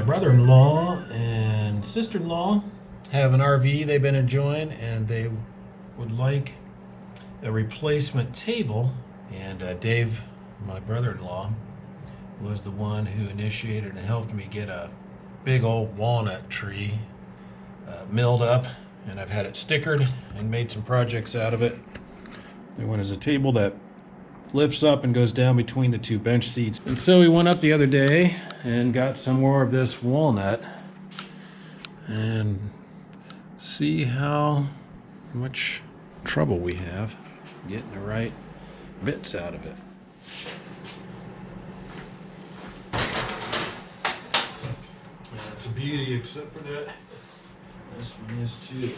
My brother-in-law and sister-in-law have an RV they've been enjoying, and they would like a replacement table. And Dave, my brother-in-law, was the one who initiated and helped me get a big old walnut tree milled up, and I've had it stickered and made some projects out of it. The one is a table that lifts up and goes down between the two bench seats. And so we went up the other day and got some more of this walnut and see how much trouble we have getting the right bits out of it. It's a beauty, except for that this one is too.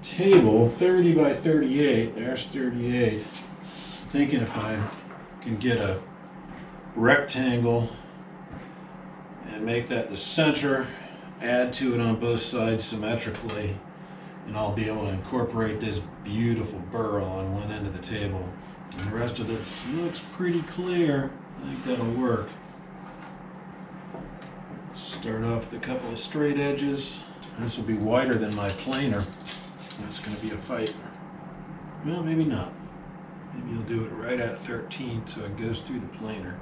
Table 30 by 38. There's 38. Thinking if I can get a rectangle and make that the center, add to it on both sides symmetrically, and I'll be able to incorporate this beautiful burl on one end of the table. And the rest of it looks pretty clear. I think that'll work. Start off with a couple of straight edges. This will be wider than my planer. That's going to be a fight. Well, maybe not. Maybe you'll do it right at 13 so it goes through the planer.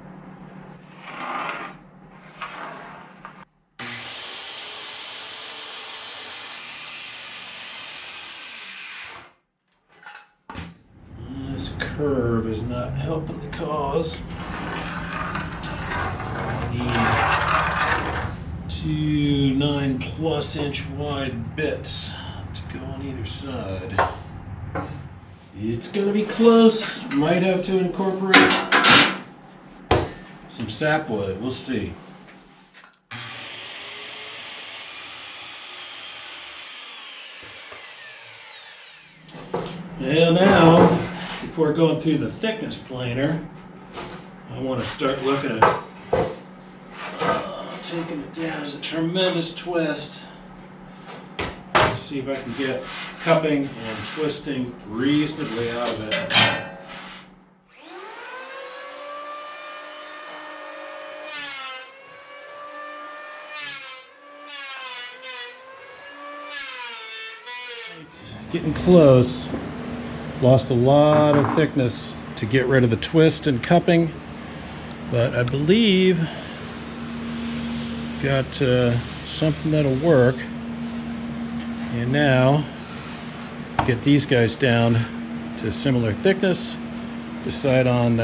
This curve is not helping the cause. I need 2 9+ inch wide bits go on either side. It's gonna be close. Might have to incorporate some sapwood. We'll see. And now, before going through the thickness planer, I want to start looking at taking it down. It's a tremendous twist. See if I can get cupping and twisting reasonably out of it. Getting close. Lost a lot of thickness to get rid of the twist and cupping, but I believe got something that'll work. And now, get these guys down to similar thickness, decide on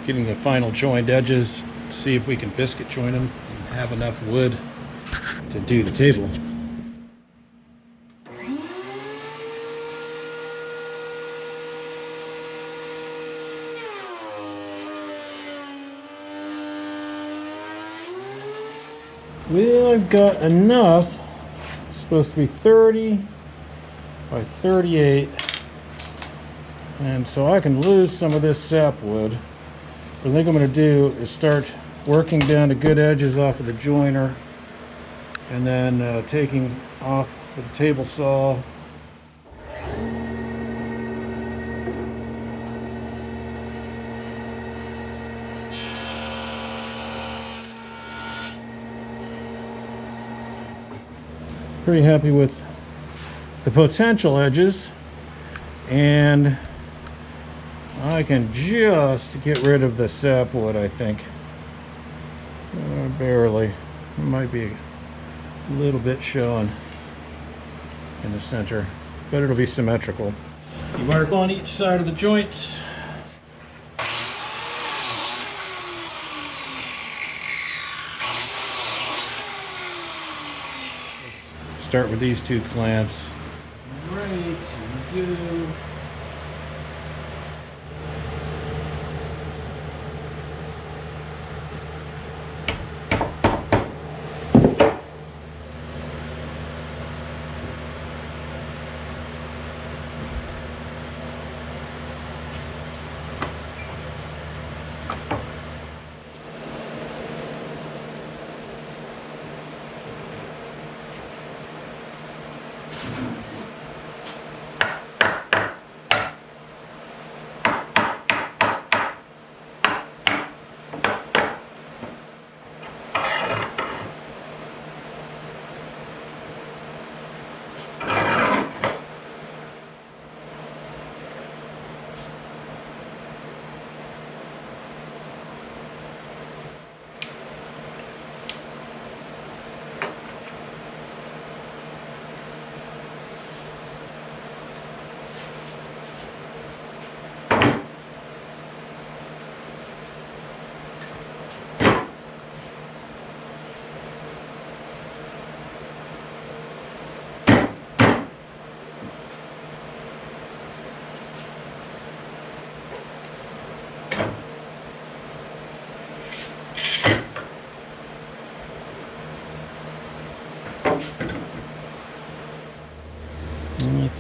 getting the final joined edges, see if we can biscuit join them and have enough wood to do the table. Well, I've got enough. Supposed to be 30 by 38, and so I can lose some of this sapwood. What I think I'm going to do is start working down the good edges off of the joiner, and then taking off with the table saw. Pretty happy with the potential edges, and I can just get rid of the sapwood, I think. Barely. It might be a little bit showing in the center, but it'll be symmetrical. You mark on each side of the joints. Start with these 2 clamps. Right, here we go.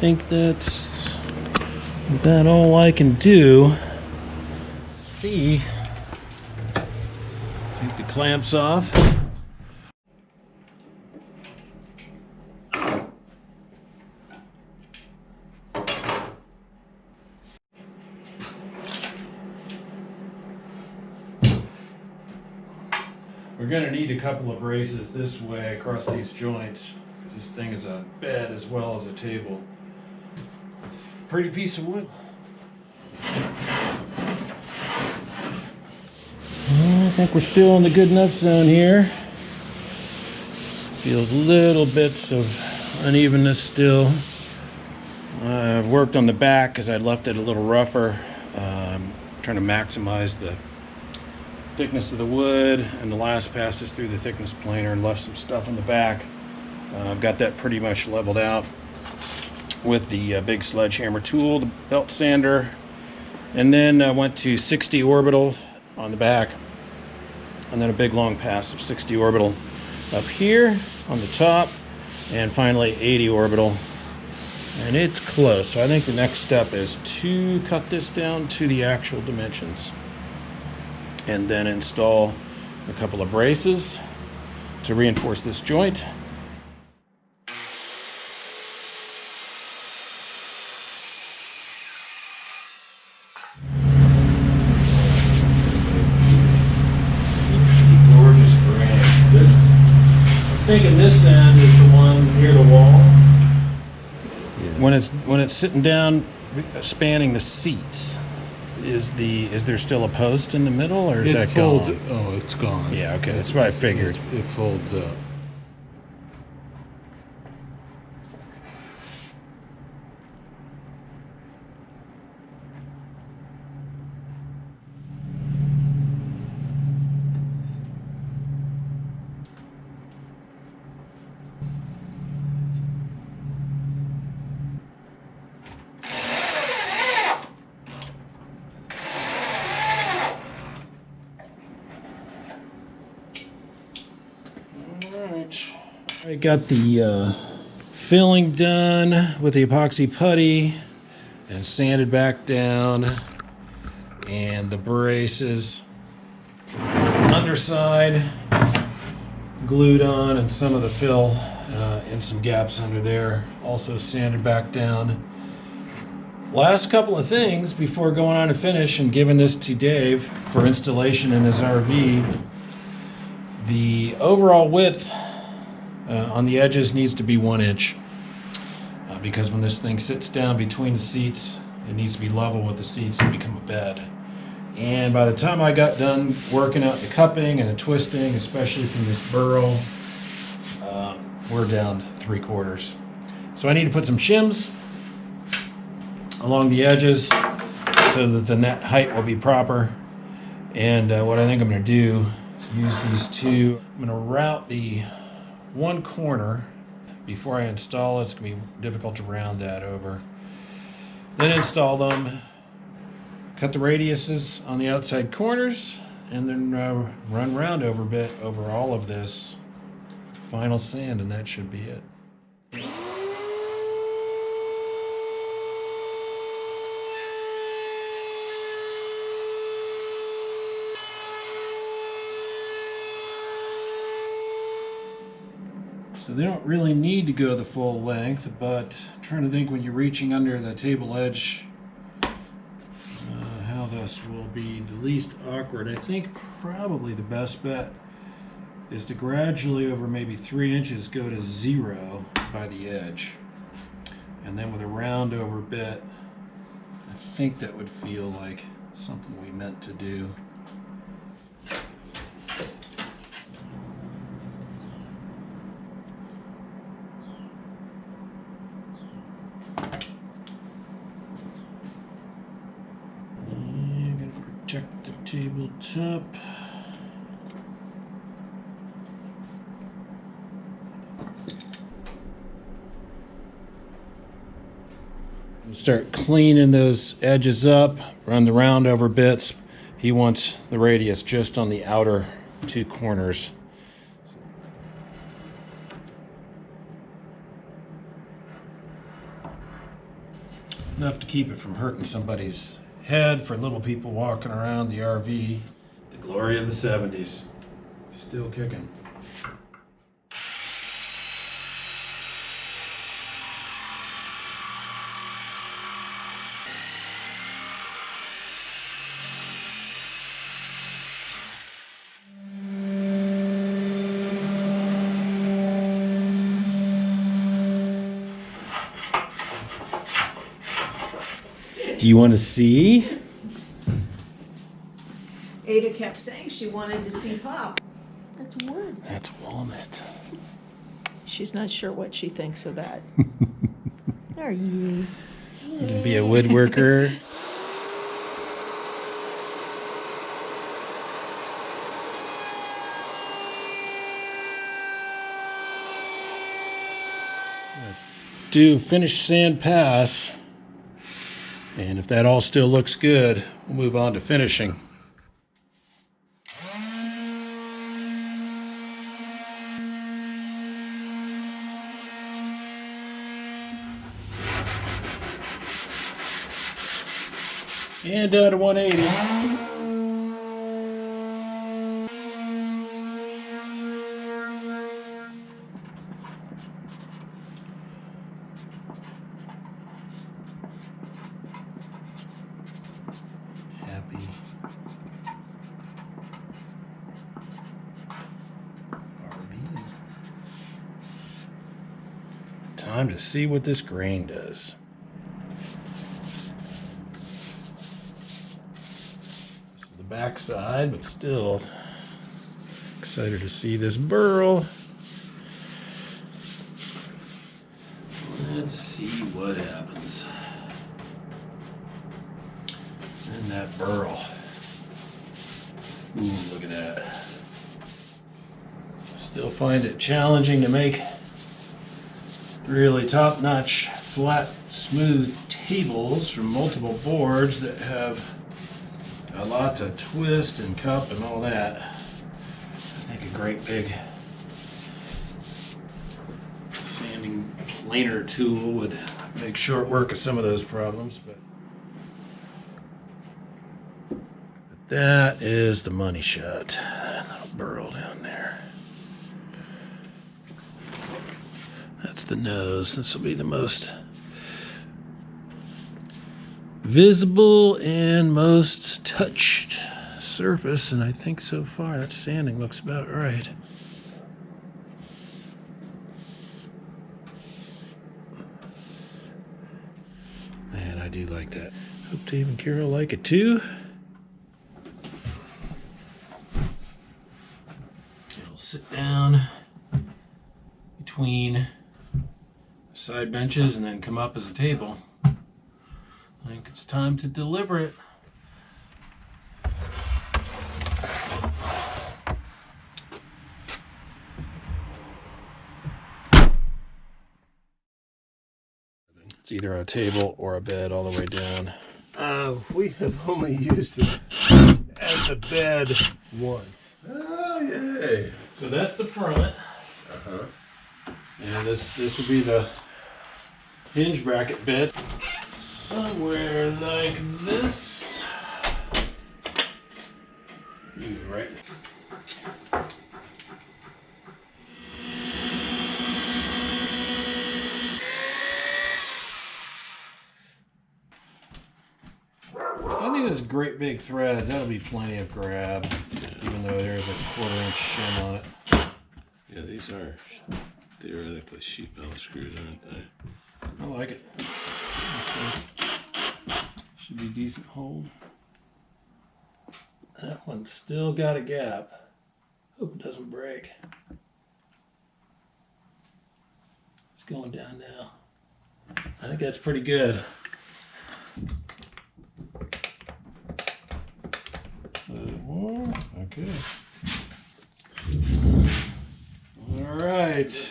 think that's about all I can do. See, take the clamps off. We're going to need a couple of braces this way across these joints, because this thing is a bed as well as a table. Pretty piece of wood. I think we're still in the good enough zone here. Feel little bits of unevenness still. I've worked on the back because I left it a little rougher. Trying to maximize the thickness of the wood, and the last pass is through the thickness planer and left some stuff in the back. I've got that pretty much leveled out with the big sledgehammer tool, the belt sander, and then I went to 60 orbital on the back, and then a big long pass of 60 orbital up here on the top, and finally 80 orbital, and it's close. So I think the next step is to cut this down to the actual dimensions and then install a couple of braces to reinforce this joint. Gorgeous granite. I'm thinking this end is the one near the wall. Yeah. When it's sitting down, spanning the seats, is there still a post in the middle, or is that gone? Oh, it's gone. Yeah, okay, that's what I figured. It folds up. I got the filling done with the epoxy putty and sanded back down, and the braces underside glued on, and some of the fill in some gaps under there also sanded back down. Last couple of things before going on to finish and giving this to Dave for installation in his RV. The overall width on the edges needs to be 1 inch because when this thing sits down between the seats, it needs to be level with the seats to become a bed. And by the time I got done working out the cupping and the twisting, especially from this Burl, we're down 3/4. So I need to put some shims along the edges so that the net height will be proper. And what I think I'm going to do is use these two. I'm going to route the one corner before I install it. It's going to be difficult to round that over. Then install them, cut the radiuses on the outside corners, and then run round over a bit over all of this. Final sand, and that should be it. So they don't really need to go the full length, but I'm trying to think when you're reaching under the table edge how this will be the least awkward. I think probably the best bet is to gradually over maybe 3 inches go to 0 by the edge. And then with a round over bit, I think that would feel like something we meant to do. Check the tabletop. Start cleaning those edges up, run the round over bits. He wants the radius just on the outer 2 corners. enough to keep it from hurting somebody's head for little people walking around the RV. The glory of the 70s. Still kicking. Do you want to see? Ada kept saying she wanted to see Pop. That's wood. That's walnut. She's not sure what she thinks of that. Are you? You can be a woodworker. Do finish sand pass. And if that all still looks good, we'll move on to finishing. And down to 180. Happy RV. Time to see what this grain does. This is the back side, but still excited to see this burl. Let's see what happens. And that burl. Ooh, look at that. Still find it challenging to make really top-notch, flat, smooth tables from multiple boards that have a lot to twist and cup and all that. I think a great big sanding planer tool would make short work of some of those problems, but that is the money shot. That little burl down there. That's the nose. This will be the most visible and most touched surface, and I think so far that sanding looks about right. Man, I do like that. Hope Dave and Carol like it too. It'll sit down between the side benches and then come up as a table. I think it's time to deliver it. It's either a table or a bed all the way down. We have only used it as a bed once. Oh, yay. So that's the front. And this will be the hinge bracket bed. Somewhere like this. Ooh, right. I think those great big threads, that'll be plenty of grab, even though there's a 1/4 inch shim on it. Yeah, these are theoretically sheet metal screws, aren't they? I like it. Should be decent hold. That one's still got a gap. Hope it doesn't break. It's going down now. I think that's pretty good. Okay. All right.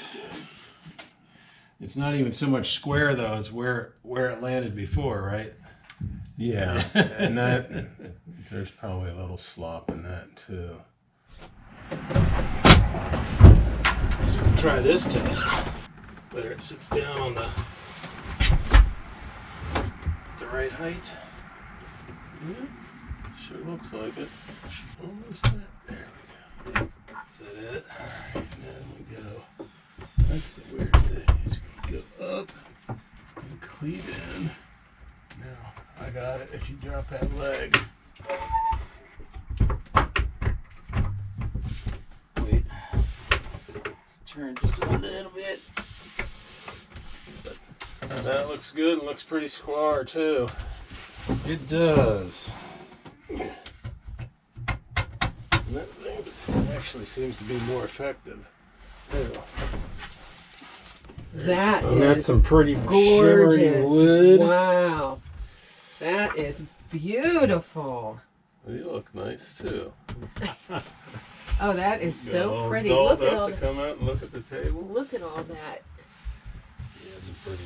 It's not even so much square though, it's where it landed before, right? Yeah, and that, there's probably a little slop in that too. So we'll try this test. Whether it sits down right height. Sure looks like it. Almost there. There we go. Is that it? Alright, and then we go. That's the weird thing. Is you go up and cleave in. Now, I got it. If you drop that leg. Wait. Let's turn just a little bit. That looks good and looks pretty square too. It does. And actually seems to be more effective. Too. That And that's is some pretty shimmery gorgeous. wood. Wow. That is beautiful. They look nice too. Oh, that is so All pretty. dolled Look at up all to the, come out and look at the table. look at all that. Yeah, it's a pretty.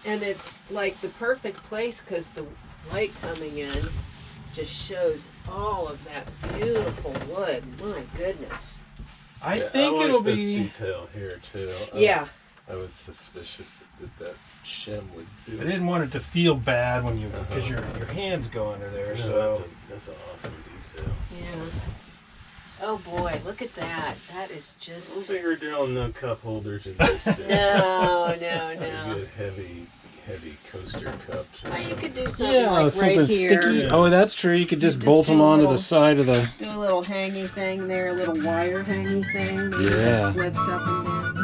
And it's like the perfect place because the light coming in just shows all of that beautiful wood. My goodness. I Yeah, think like it'll this be. detail here too. Yeah. I was suspicious that shim would do. I didn't want it to feel bad when you because your hands go under there. No, So that's an awesome detail. Yeah. Oh boy, look at that. That is I don't just. think we're doing no cup holders in this. No. Good heavy coaster cups. Oh, you could do something yeah, like something right here. sticky. Oh, that's true. You could just just bolt do them a onto little- the side of the. Do a little hangy thing there, a little wire hangy thing. Maybe Yeah. that flips up and down.